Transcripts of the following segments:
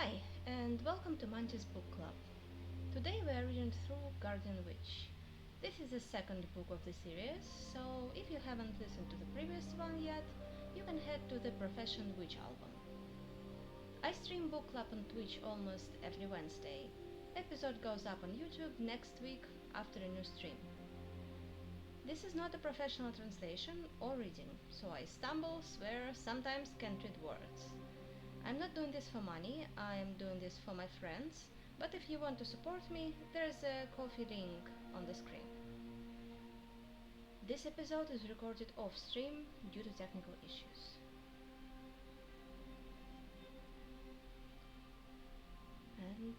Hi, and welcome to Manti's Book Club. Today we are reading through Guardian Witch. This is the second book of the series, so if you haven't listened to the previous one yet, you can head to the Profession Witch album. I stream book club on Twitch almost every Wednesday. Episode goes up on YouTube next week after a new stream. This is not a professional translation or reading, so I stumble, swear, sometimes can't read words. I'm not doing this for money, I'm doing this for my friends, but if you want to support me, there's a Ko-fi link on the screen. This episode is recorded off stream due to technical issues. And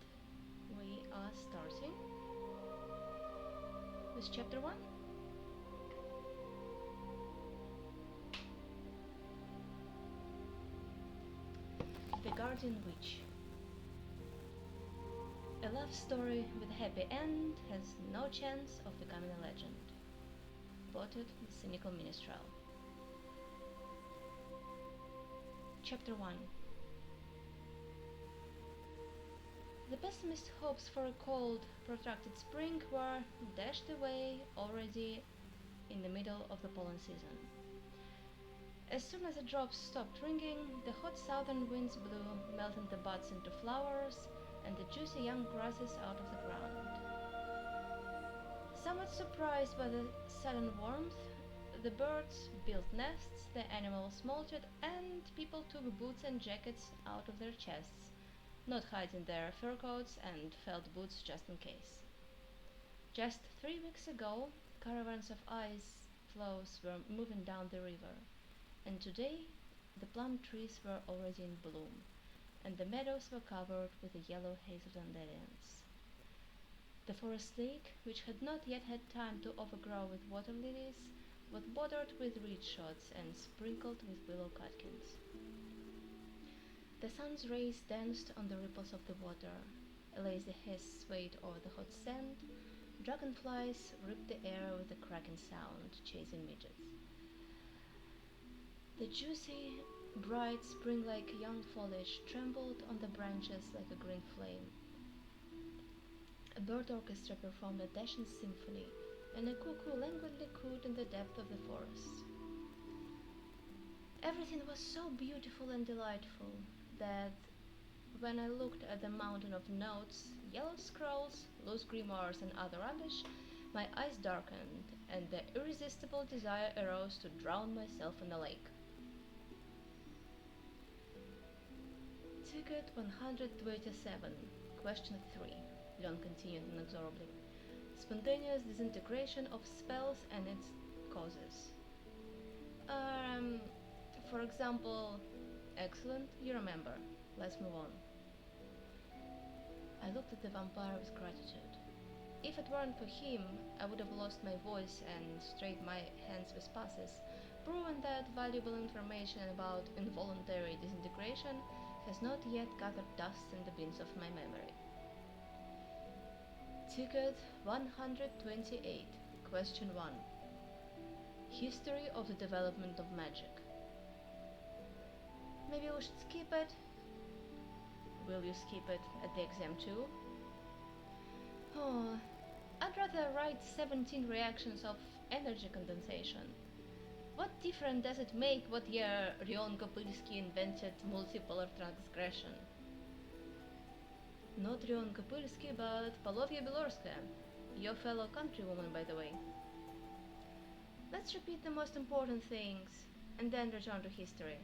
we are starting with chapter 1. The Guardian Witch. A love story with a happy end has no chance of becoming a legend. Quoted the cynical minstrel. Chapter 1. The pessimist's hopes for a cold, protracted spring were dashed away already in the middle of the pollen season. As soon as the drops stopped ringing, the hot southern winds blew, melting the buds into flowers and the juicy young grasses out of the ground. Somewhat surprised by the sudden warmth, the birds built nests, the animals molted, and people took boots and jackets out of their chests, not hiding their fur coats and felt boots just in case. Just 3 weeks ago, caravans of ice floes were moving down the river, and today the plum trees were already in bloom, and the meadows were covered with a yellow haze of dandelions. The forest lake, which had not yet had time to overgrow with water lilies, was bordered with reed shots and sprinkled with willow catkins. The sun's rays danced on the ripples of the water, a lazy hiss swayed over the hot sand, dragonflies ripped the air with a cracking sound, chasing midgets. The juicy, bright, spring-like young foliage trembled on the branches like a green flame. A bird orchestra performed a dashing symphony, and a cuckoo languidly cooed in the depth of the forest. Everything was so beautiful and delightful that when I looked at the mountain of notes, yellow scrolls, loose grimoires, and other rubbish, my eyes darkened, and the irresistible desire arose to drown myself in the lake. Ticket 127, question 3, Leon continued inexorably. Spontaneous disintegration of spells and its causes. For example, excellent, you remember. Let's move on. I looked at the vampire with gratitude. If it weren't for him, I would have lost my voice and strayed my hands with passes, proving that valuable information about involuntary disintegration has not yet gathered dust in the bins of my memory. Ticket 128, question 1. History of the development of magic. Maybe we should skip it? Will you skip it at the exam too? Oh, I'd rather write 17 reactions of energy condensation. What difference does it make what year Rion Kopylsky invented multipolar transgression? Not Rion Kopylsky, but Polovya Belorskaya, your fellow countrywoman, by the way. Let's repeat the most important things, and then return to history.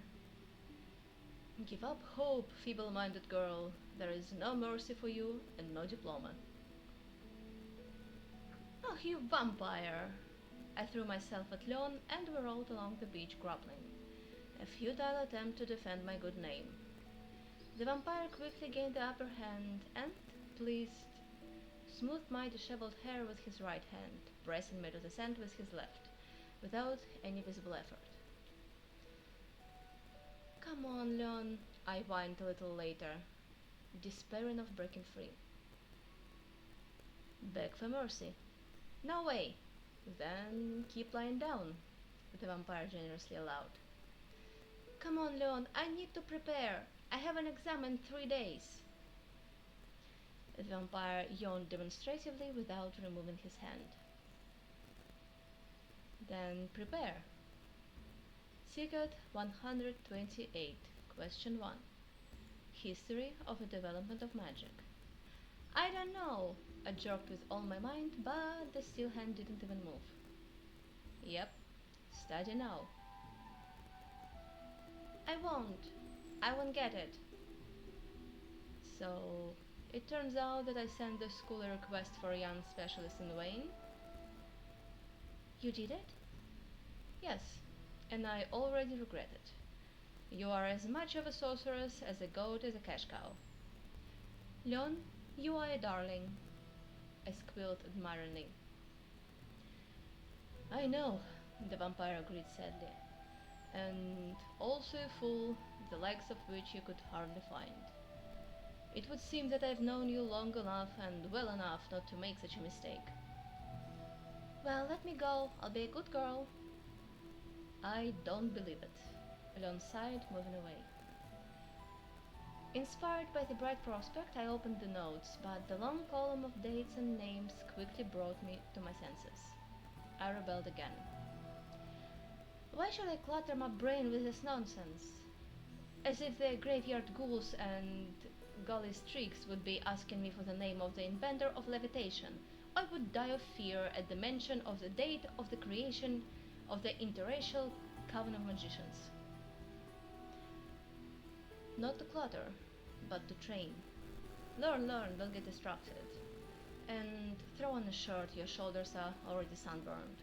Give up hope, feeble-minded girl. There is no mercy for you, and no diploma. Oh, you vampire! I threw myself at Leon, and we rolled along the beach grumbling. A futile attempt to defend my good name. The vampire quickly gained the upper hand, and, pleased, smoothed my disheveled hair with his right hand, pressing me to the sand with his left, without any visible effort. Come on, Leon, I whined a little later, despairing of breaking free. Beg for mercy. No way! Then keep lying down, the vampire generously allowed. Come on, Leon, I need to prepare. I have an exam in 3 days. The vampire yawned demonstratively without removing his hand. Then prepare. Secret 128. Question 1. History of the development of magic. I don't know, I jerked with all my might, but the steel hand didn't even move. Yep, study now. I won't. I won't get it. So, it turns out that I sent the school a request for a young specialist in Wayne. You did it? Yes, and I already regret it. You are as much of a sorceress as a goat is a cash cow. Leon, you are a darling, I squealed admiringly. I know, the vampire agreed sadly, and also a fool, the likes of which you could hardly find. It would seem that I've known you long enough and well enough not to make such a mistake. Well, let me go. I'll be a good girl. I don't believe it. Leon sighed, moving away. Inspired by the bright prospect, I opened the notes, but the long column of dates and names quickly brought me to my senses. I rebelled again. Why should I clutter my brain with this nonsense? As if the graveyard ghouls and gully streaks would be asking me for the name of the inventor of levitation. I would die of fear at the mention of the date of the creation of the interracial coven of magicians. Not to clutter, but to train. Learn, don't get distracted. And throw on a shirt, your shoulders are already sunburned.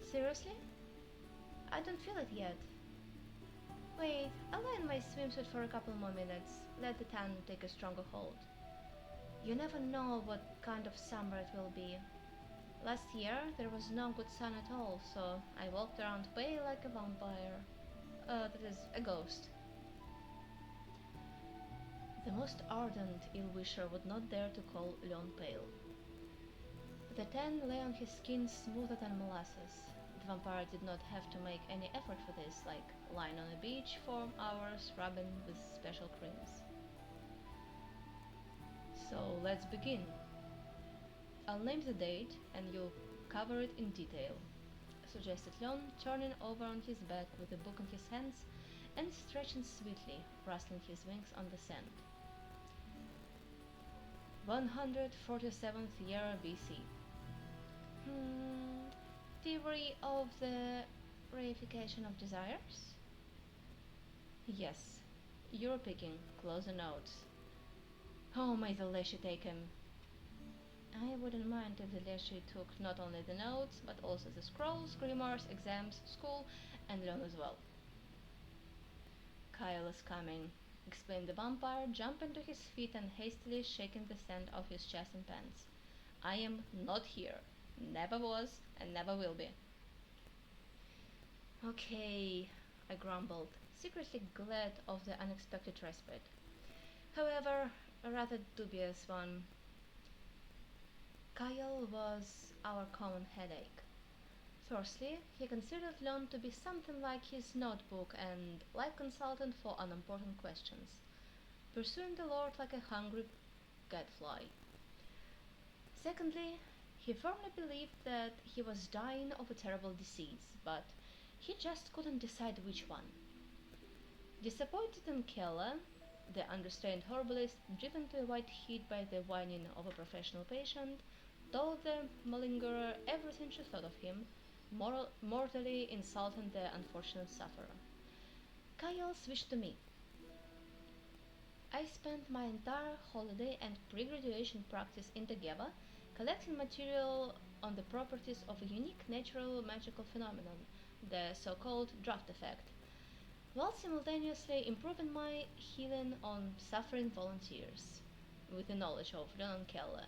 Seriously? I don't feel it yet. Wait, I'll lie in my swimsuit for a couple more minutes. Let the tan take a stronger hold. You never know what kind of summer it will be. Last year there was no good sun at all, so I walked around pale like a vampire. That is, a ghost. The most ardent ill-wisher would not dare to call Leon pale. The tan lay on his skin smoother than molasses. The vampire did not have to make any effort for this, like lying on a beach for hours rubbing with special creams. So let's begin. I'll name the date and you'll cover it in detail, suggested Leon, turning over on his back with the book in his hands and stretching sweetly, rustling his wings on the sand. 147th year BC. Theory of the reification of desires? Yes, you're picking. Close the notes. Oh, may the Leshy take him. I wouldn't mind if the Leshy took not only the notes, but also the scrolls, grimoires, exams, school, and Leon as well. Kyle is coming, explained the vampire, jumping to his feet and hastily shaking the sand off his chest and pants. I am not here. Never was, and never will be. Okay, I grumbled, secretly glad of the unexpected respite. However, a rather dubious one. Kyle was our common headache. Firstly, he considered Leon to be something like his notebook and life consultant for unimportant questions, pursuing the Lord like a hungry gadfly. Secondly, he firmly believed that he was dying of a terrible disease, but he just couldn't decide which one. Disappointed in Kella, the unrestrained herbalist, driven to a white heat by the whining of a professional patient, told the malingerer everything she thought of him, mortally insulting the unfortunate sufferer. Kyle switched to me. I spent my entire holiday and pre-graduation practice in Tegeva collecting material on the properties of a unique natural magical phenomenon, the so-called draft effect, while simultaneously improving my healing on suffering volunteers. With the knowledge of Leon Keller,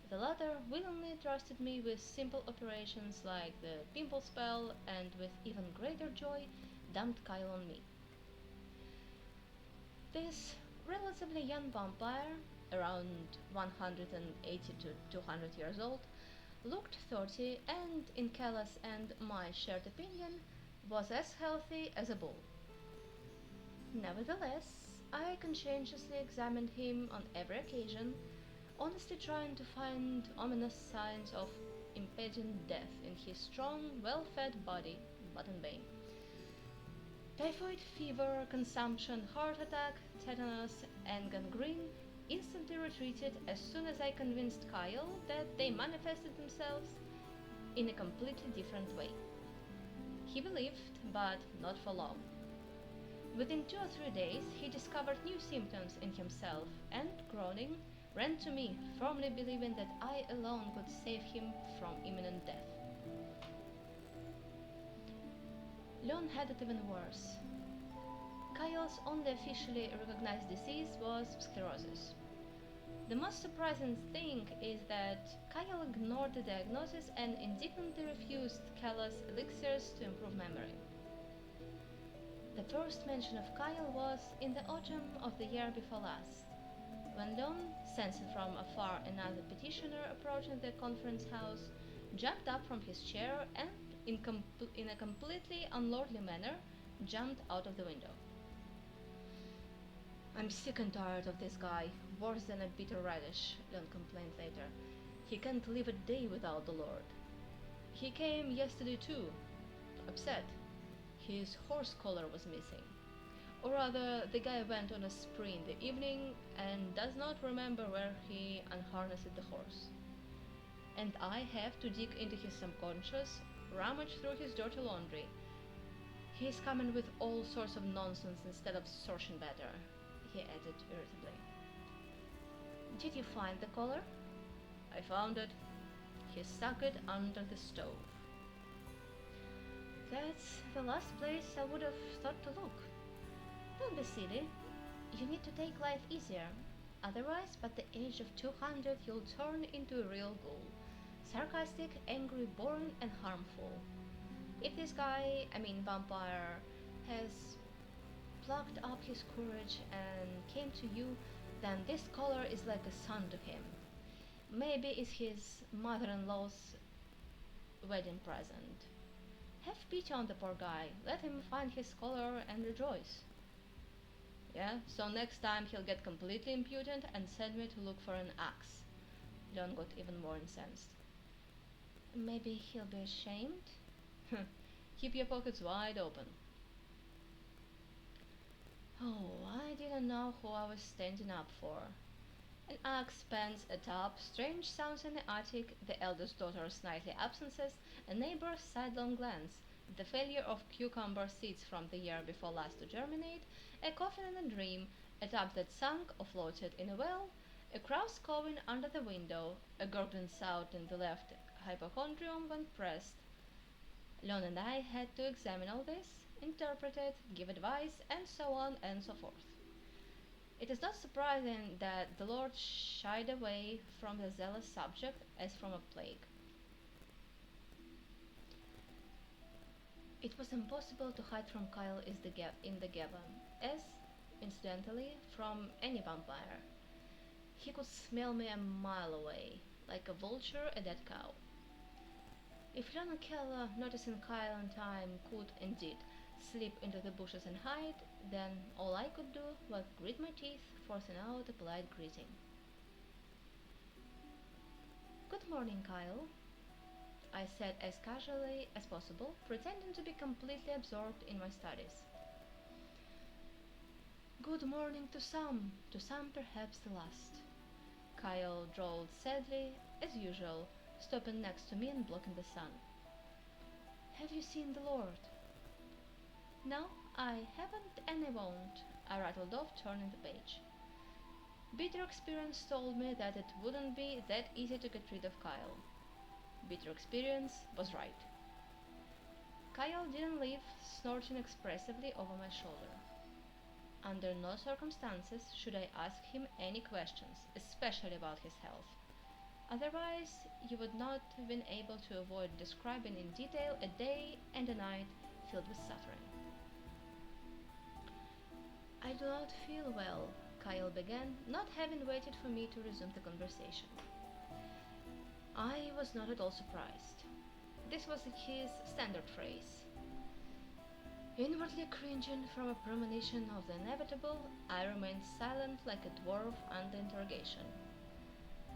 the latter willingly trusted me with simple operations like the pimple spell and with even greater joy dumped Kyle on me. This relatively young vampire, around 180 to 200 years old, looked 30 and, in Keller's and my shared opinion, was as healthy as a bull. Nevertheless, I conscientiously examined him on every occasion, honestly trying to find ominous signs of impending death in his strong, well-fed body, but in vain. Typhoid fever, consumption, heart attack, tetanus, and gangrene instantly retreated as soon as I convinced Kyle that they manifested themselves in a completely different way. He believed, but not for long. Within 2 or 3 days, he discovered new symptoms in himself and, groaning, ran to me, firmly believing that I alone could save him from imminent death. Leon had it even worse. Kyle's only officially recognized disease was sclerosis. The most surprising thing is that Kyle ignored the diagnosis and indignantly refused Kala's elixirs to improve memory. The first mention of Kyle was in the autumn of the year before last, when Leon, sensing from afar another petitioner approaching the conference house, jumped up from his chair and, in a completely unlordly manner, jumped out of the window. I'm sick and tired of this guy, worse than a bitter radish, Leon complained later. He can't live a day without the Lord. He came yesterday too, upset. His horse collar was missing. Or rather, the guy went on a spree in the evening and does not remember where he unharnessed the horse. And I have to dig into his subconscious, rummage through his dirty laundry. He's coming with all sorts of nonsense instead of searching better, he added irritably. Did you find the collar? I found it. He stuck it under the stove. That's the last place I would have thought to look. Don't be silly. You need to take life easier. Otherwise, by the age of 200, you'll turn into a real ghoul. Sarcastic, angry, boring, and harmful. If this guy, vampire, has plucked up his courage and came to you, then this collar is like a son to him. Maybe it's his mother-in-law's wedding present. Have pity on the poor guy. Let him find his collar and rejoice. Yeah, so next time he'll get completely impudent and send me to look for an axe. Leon got even more incensed. Maybe he'll be ashamed? Keep your pockets wide open. Oh, I didn't know who I was standing up for. An axe, pens, a tub, strange sounds in the attic, the eldest daughter's nightly absences, a neighbor's sidelong glance, the failure of cucumber seeds from the year before last to germinate, a coffin in a dream, a tub that sank or floated in a well, a grouse cawing under the window, a gurgling sound in the left hypochondrium when pressed. Leon and I had to examine all this, interpret it, give advice, and so on and so forth. It is not surprising that the Lord shied away from the zealous subject as from a plague. It was impossible to hide from Kyle in the Gavin, as, incidentally, from any vampire. He could smell me a mile away, like a vulture a dead cow. If Leon and Keller, noticing Kyle in time, could, indeed, slip into the bushes and hide, then all I could do was grit my teeth, forcing out a polite greeting. Good morning, Kyle, I said as casually as possible, pretending to be completely absorbed in my studies. Good morning to some perhaps the last. Kyle drawled sadly, as usual, stopping next to me and blocking the sun. Have you seen the Lord? No, I haven't and I won't, I rattled off, turning the page. Bitter experience told me that it wouldn't be that easy to get rid of Kyle. Bitter experience was right. Kyle didn't leave, snorting expressively over my shoulder. Under no circumstances should I ask him any questions, especially about his health. Otherwise, you would not have been able to avoid describing in detail a day and a night filled with suffering. I do not feel well, Kyle began, not having waited for me to resume the conversation. I was not at all surprised. This was his standard phrase. Inwardly cringing from a premonition of the inevitable, I remained silent like a dwarf under interrogation.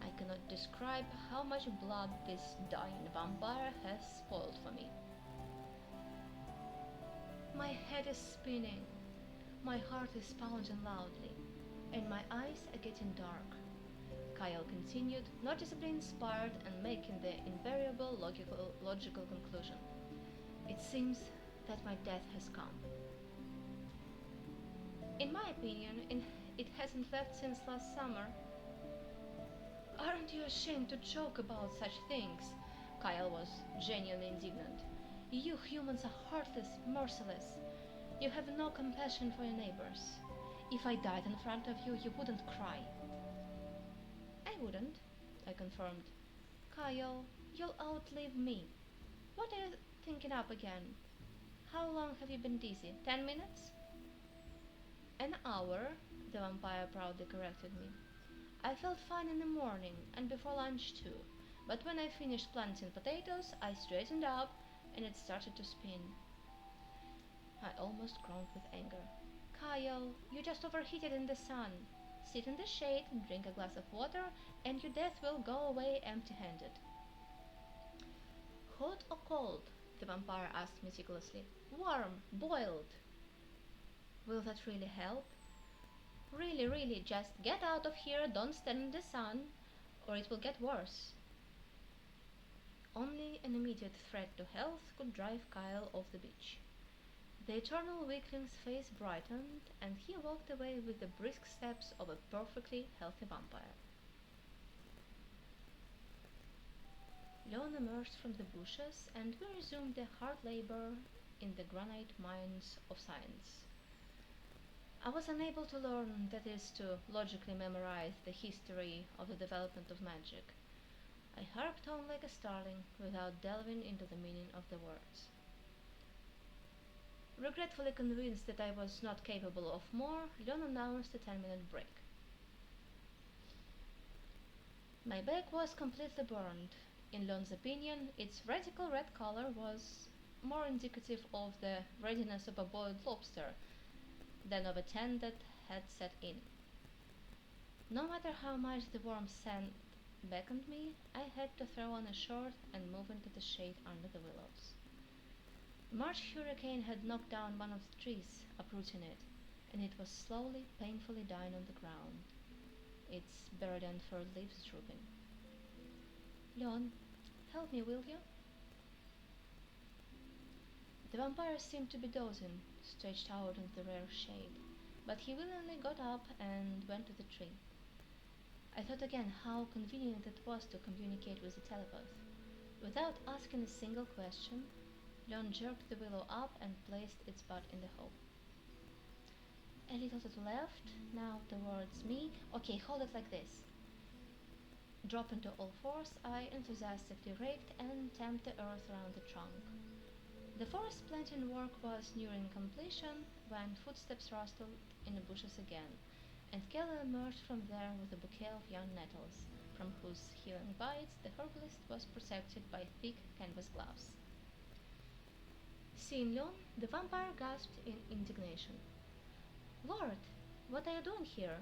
I cannot describe how much blood this dying vampire has spoiled for me. My head is spinning, my heart is pounding loudly, and my eyes are getting dark. Kyle continued, noticeably inspired and making the invariable logical conclusion. It seems that my death has come. In my opinion, it hasn't left since last summer. Aren't you ashamed to joke about such things? Kyle was genuinely indignant. You humans are heartless, merciless. You have no compassion for your neighbors. If I died in front of you, you wouldn't cry. I wouldn't, I confirmed. Kyle, you'll outlive me. What are you thinking up again? How long have you been dizzy? 10 minutes? An hour, the vampire proudly corrected me. I felt fine in the morning and before lunch too, but when I finished planting potatoes, I straightened up and it started to spin. I almost groaned with anger. Kyle, you just overheated in the sun. Sit in the shade, drink a glass of water, and your death will go away empty-handed. Hot or cold? The vampire asked meticulously. Warm, boiled. Will that really help? Really, really, just get out of here, don't stand in the sun, or it will get worse. Only an immediate threat to health could drive Kyle off the beach. The eternal weakling's face brightened, and he walked away with the brisk steps of a perfectly healthy vampire. Leon emerged from the bushes, and we resumed the hard labor in the granite mines of science. I was unable to learn, that is, to logically memorize the history of the development of magic. I harped on like a starling without delving into the meaning of the words. Regretfully convinced that I was not capable of more, Leon announced a 10-minute break. My back was completely burned. In Leon's opinion, its radical red color was more indicative of the readiness of a boiled lobster than of a tan that had set in. No matter how much the warm sand beckoned me, I had to throw on a shirt and move into the shade under the willows. A March hurricane had knocked down one of the trees, uprooting it, and it was slowly, painfully dying on the ground, its barely unfurled leaves drooping. Leon, help me, will you? The vampire seemed to be dozing, stretched out in the rare shade, but he willingly got up and went to the tree. I thought again how convenient it was to communicate with the telepath. Without asking a single question, Leon jerked the willow up and placed its butt in the hole. A little to the left, now towards me. Okay, hold it like this. Dropping to all fours, I enthusiastically raked and tamped the earth around the trunk. The forest planting work was nearing completion when footsteps rustled in the bushes again, and Kelly emerged from there with a bouquet of young nettles, from whose healing bites the herbalist was protected by thick canvas gloves. Seeing Leon, the vampire gasped in indignation. Lord, what are you doing here?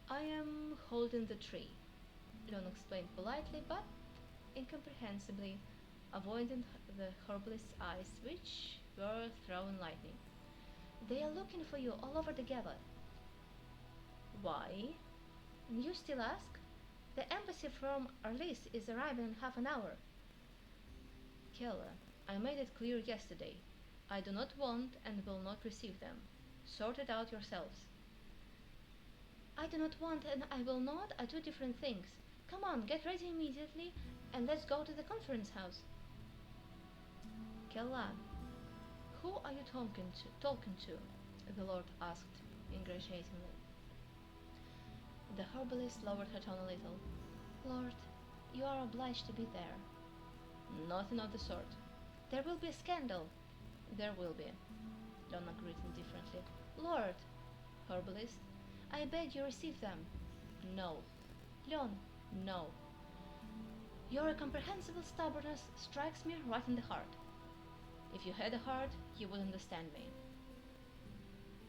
I am holding the tree, Leon explained politely but incomprehensibly, avoiding the herbalist's eyes, which were throwing lightning. They are looking for you all over the gala. Why? And you still ask? The embassy from Arlis is arriving in half an hour. Kella, I made it clear yesterday. I do not want and will not receive them. Sort it out yourselves. I do not want and I will not are two different things. Come on, get ready immediately and let's go to the conference house. Kella, who are you talking to? The Lord asked ingratiatingly. The herbalist lowered her tone a little. Lord, you are obliged to be there. Nothing of the sort. There will be a scandal. There will be, Leon agreed indifferently. Lord, herbalist, I beg you receive them. No. Leon, no. Your incomprehensible stubbornness strikes me right in the heart. If you had a heart, you would understand me.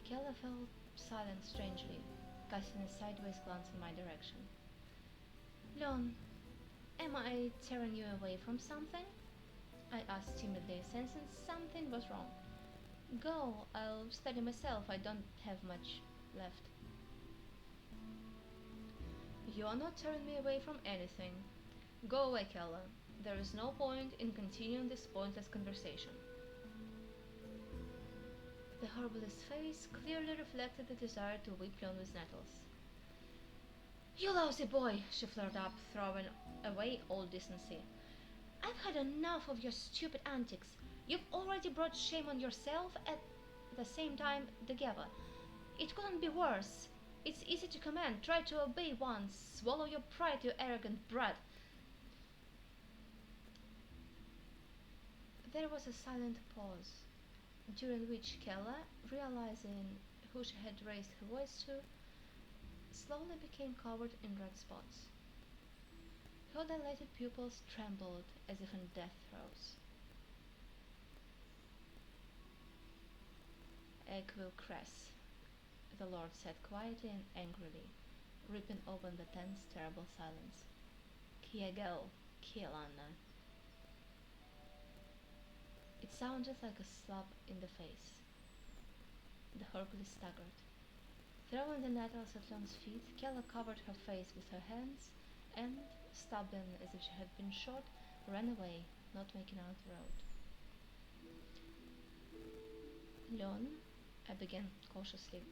Kella fell silent strangely, casting a sideways glance in my direction. Leon, am I tearing you away from something? I asked timidly, sensing something was wrong. Go, I'll study myself, I don't have much left. You are not tearing me away from anything. Go away, Kella. There is no point in continuing this pointless conversation. The herbalist's face clearly reflected the desire to whip Leon with nettles. You lousy boy, she flared up, throwing away all decency. I've had enough of your stupid antics. You've already brought shame on yourself at the same time the Geva. It couldn't be worse. It's easy to command. Try to obey once. Swallow your pride, you arrogant brat. There was a silent pause, during which Kella, realizing who she had raised her voice to, slowly became covered in red spots. Her dilated pupils trembled as if in death throes. Egg will cress, the Lord said quietly and angrily, ripping open the tense, terrible silence. Kiegel, Kielana. It sounded like a slap in the face. The herbalist staggered. Throwing the nettles at Leon's feet, Kella covered her face with her hands and, stubborn as if she had been shot, ran away, not making out the road. Leon, I began cautiously.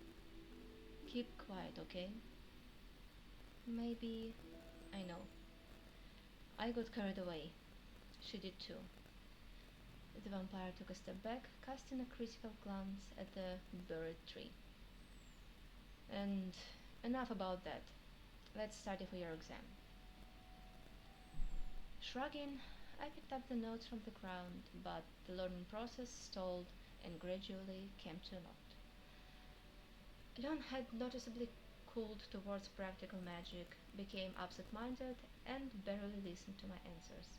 Keep quiet, okay? Maybe. I know. I got carried away. She did too. The vampire took a step back, casting a critical glance at the buried tree. And enough about that. Let's study for your exam. Shrugging, I picked up the notes from the ground, but the learning process stalled and gradually came to a naught. Leon had noticeably cooled towards practical magic, became absent-minded, and barely listened to my answers.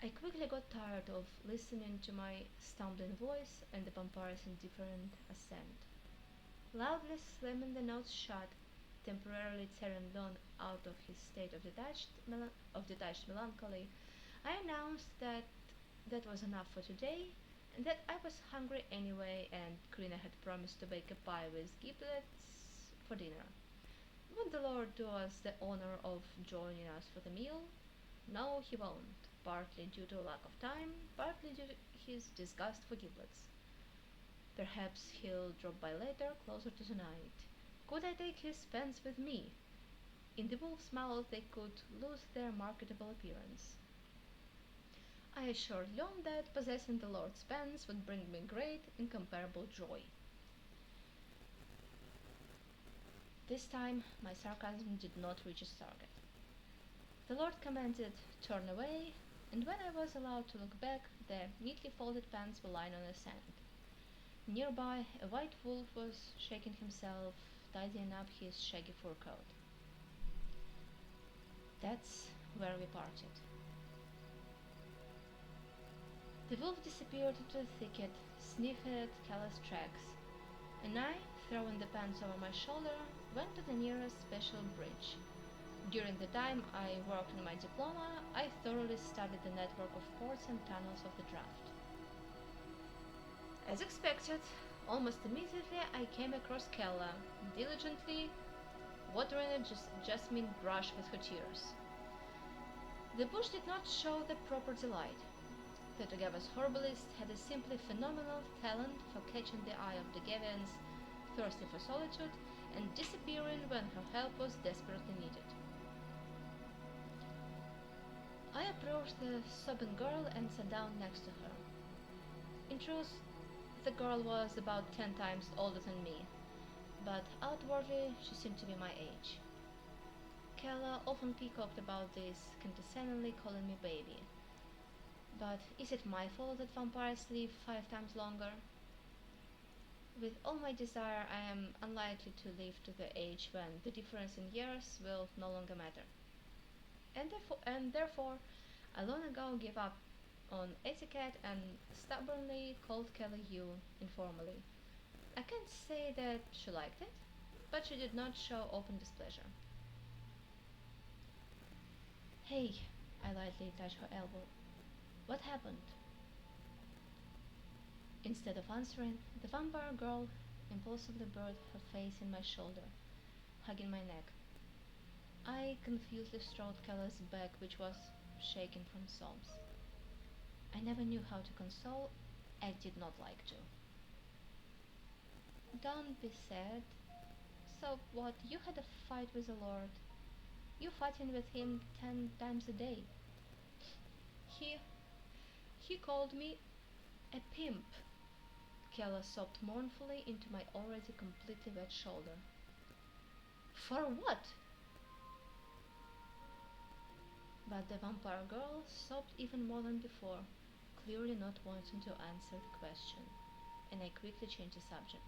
I quickly got tired of listening to my stumbling voice and the vampire's indifferent assent. Loudly slamming the notes shut, temporarily tearing Leon out of his state of detached melancholy, I announced that that was enough for today, and that I was hungry anyway, and Krina had promised to bake a pie with giblets for dinner. Would the Lord do us the honor of joining us for the meal? No, he won't, partly due to lack of time, partly due to his disgust for giblets. Perhaps he'll drop by later, closer to the night. Could I take his pens with me? In the wolf's mouth they could lose their marketable appearance. I assured Leon that possessing the Lord's pens would bring me great, incomparable joy. This time, my sarcasm did not reach its target. The Lord commanded, "Turn away," and when I was allowed to look back, the neatly folded pens were lying on the sand. Nearby, a white wolf was shaking himself, tidying up his shaggy fur coat. That's where we parted. The wolf disappeared into the thicket, sniffing at Kella's tracks, and I, throwing the pants over my shoulder, went to the nearest special bridge. During the time I worked on my diploma, I thoroughly studied the network of ports and tunnels of the draft. As expected, almost immediately I came across Kella, diligently watering a jasmine brush with her tears. The bush did not show the proper delight. The Togeva's herbalist had a simply phenomenal talent for catching the eye of the Gavians, thirsty for solitude, and disappearing when her help was desperately needed. I approached the sobbing girl and sat down next to her. In truth, the girl was about 10 times older than me, but outwardly she seemed to be my age. Kella often peacocked about this, condescendingly calling me baby. But is it my fault that vampires live 5 times longer? With all my desire, I am unlikely to live to the age when the difference in years will no longer matter. And therefore, I long ago gave up on etiquette and stubbornly called Kelly you informally. I can't say that she liked it. but she did not show open displeasure. Hey, I lightly touched her elbow. What happened? Instead of answering, the vampire girl impulsively buried her face in my shoulder, hugging my neck. I confusedly stroked Kella's back, which was shaking from sobs. I never knew how to console, I did not like to. Don't be sad. So what, you had a fight with the Lord? You fighting with him 10 times a day. He he called me a pimp. Kella sobbed mournfully into my already completely wet shoulder. For what? But the vampire girl sobbed even more than before, clearly not wanting to answer the question, and I quickly changed the subject.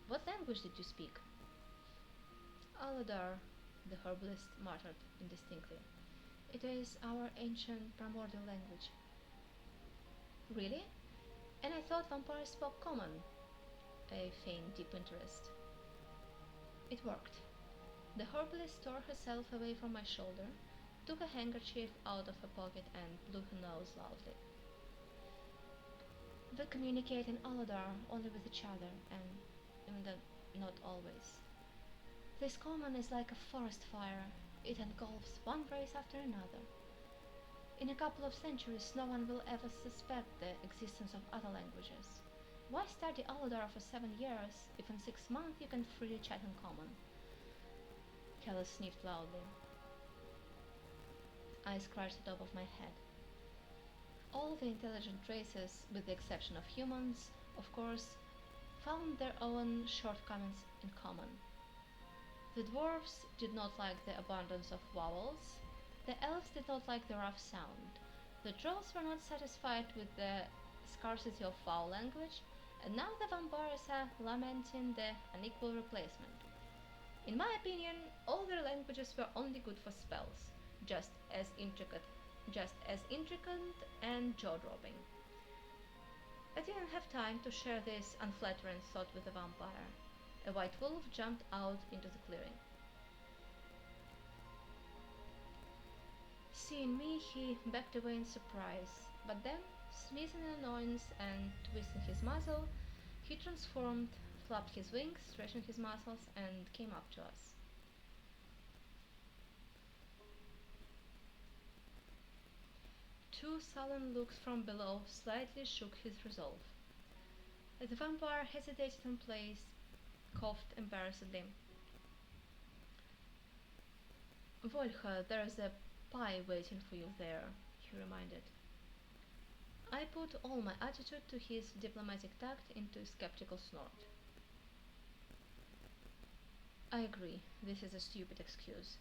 What language did you speak? Aladar, the herbalist muttered indistinctly. It is our ancient primordial language. Really? And I thought vampires spoke common. I feigned deep interest. It worked. The herbalist tore herself away from my shoulder, took a handkerchief out of her pocket and blew her nose loudly. We communicate in Aladar only with each other, and even then, not always. This common is like a forest fire. It engulfs one race after another. In a couple of centuries, no one will ever suspect the existence of other languages. Why study Aladar for 7 years if in 6 months you can freely chat in common? Kelly sniffed loudly. I scratched the top of my head. All the intelligent races, with the exception of humans, of course, found their own shortcomings in common. The dwarves did not like the abundance of vowels, the elves did not like the rough sound, the trolls were not satisfied with the scarcity of foul language, and now the vampires are lamenting the unequal replacement. In my opinion, all their languages were only good for spells, just as intricate, just as intricate and jaw-dropping. I didn't have time to share this unflattering thought with the vampire. A white wolf jumped out into the clearing. Seeing me, he backed away in surprise, but then, sneezing in annoyance and twisting his muzzle, he transformed, flapped his wings, stretching his muscles, and came up to us. Two sullen looks from below slightly shook his resolve. The vampire hesitated in place, coughed embarrassedly. Volha, there's a pie waiting for you there, he reminded. I put all my attitude to his diplomatic tact into a skeptical snort. I agree, this is a stupid excuse.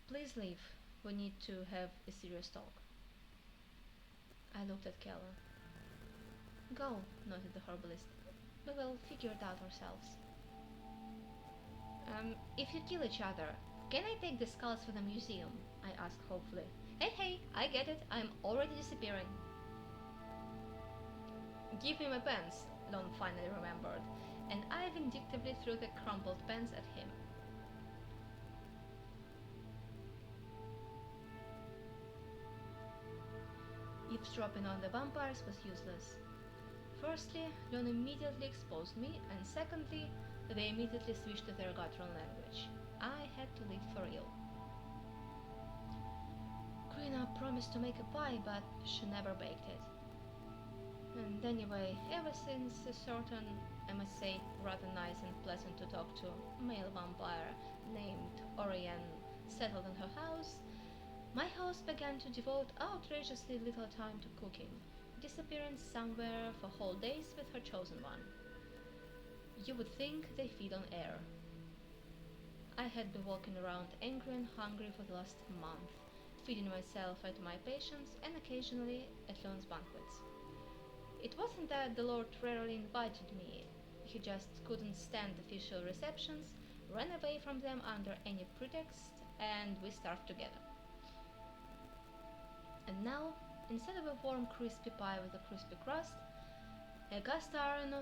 Please leave, we need to have a serious talk. I looked at Keller. Go, nodded the herbalist. We will figure it out ourselves. If you kill each other, can I take the skulls for the museum? I asked hopefully. Hey, I get it, I'm already disappearing. Give me my pens, Lon finally remembered, and I vindictively threw the crumpled pens at him. Eavesdropping on the vampires was useless. Firstly, Lon immediately exposed me, and secondly, they immediately switched to their guttural language. I had to leave for real. Krina promised to make a pie, but she never baked it. And anyway, ever since a certain, I must say, rather nice and pleasant to talk to male vampire named Orion settled in her house, my host began to devote outrageously little time to cooking, disappearing somewhere for whole days with her chosen one. You would think they feed on air. I had been walking around angry and hungry for the last month, feeding myself at my patients and occasionally at Lon's banquets. It wasn't that the Lord rarely invited me, he just couldn't stand official receptions, ran away from them under any pretext, and we starved together. And now, instead of a warm crispy pie with a crispy crust, a cast iron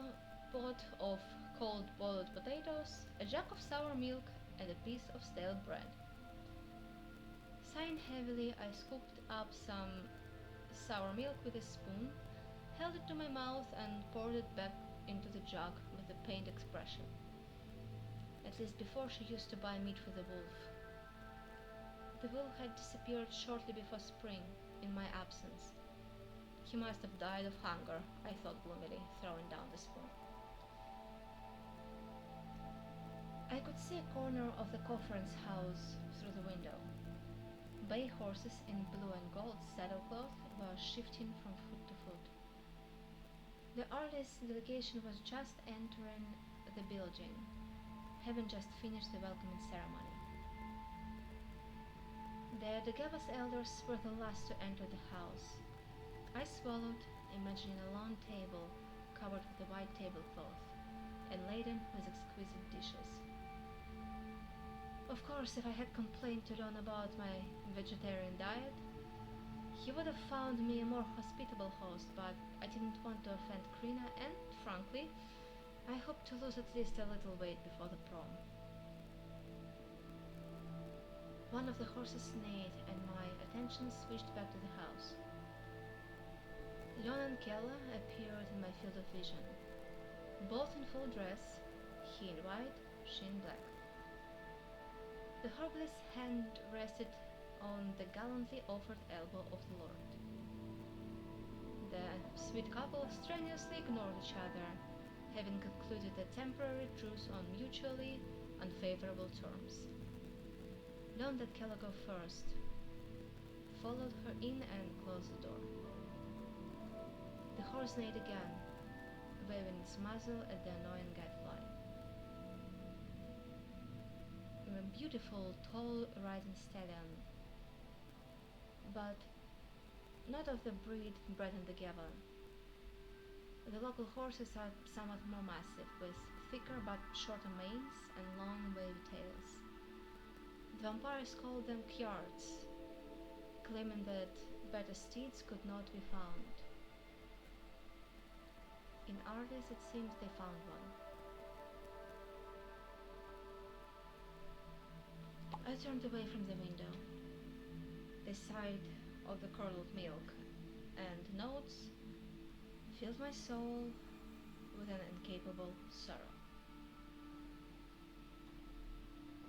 pot of cold boiled potatoes, a jug of sour milk, and a piece of stale bread. Sighing heavily, I scooped up some sour milk with a spoon, held it to my mouth, and poured it back into the jug with a pained expression. At least before she used to buy meat for the wolf. The wolf had disappeared shortly before spring, in my absence. He must have died of hunger, I thought gloomily, throwing down the spoon. I could see a corner of the Cofferan's house through the window. Bay horses in blue and gold saddlecloth were shifting from foot to foot. The artist's delegation was just entering the building, having just finished the welcoming ceremony. The Dagavas elders were the last to enter the house. I swallowed, imagining a long table covered with a white tablecloth and laden with exquisite dishes. Of course, if I had complained to Leon about my vegetarian diet, he would have found me a more hospitable host, but I didn't want to offend Krina, and, frankly, I hoped to lose at least a little weight before the prom. One of the horses neighed, and my attention switched back to the house. Leon and Kella appeared in my field of vision, both in full dress, he in white, she in black. The herbalist's hand rested on the gallantly offered elbow of the lord. The sweet couple strenuously ignored each other, having concluded a temporary truce on mutually unfavorable terms. Leon let Kella go first, followed her in and closed the door. The horse neighed again, waving its muzzle at the annoying gadfly. A beautiful, tall riding stallion, but not of the breed bred in the Gava. The local horses are somewhat more massive, with thicker but shorter manes and long wavy tails. The vampires called them kjarts, claiming that better steeds could not be found. In Ardis it seems they found one. I turned away from the window. The sight of the curdled milk and notes filled my soul with an incapable sorrow.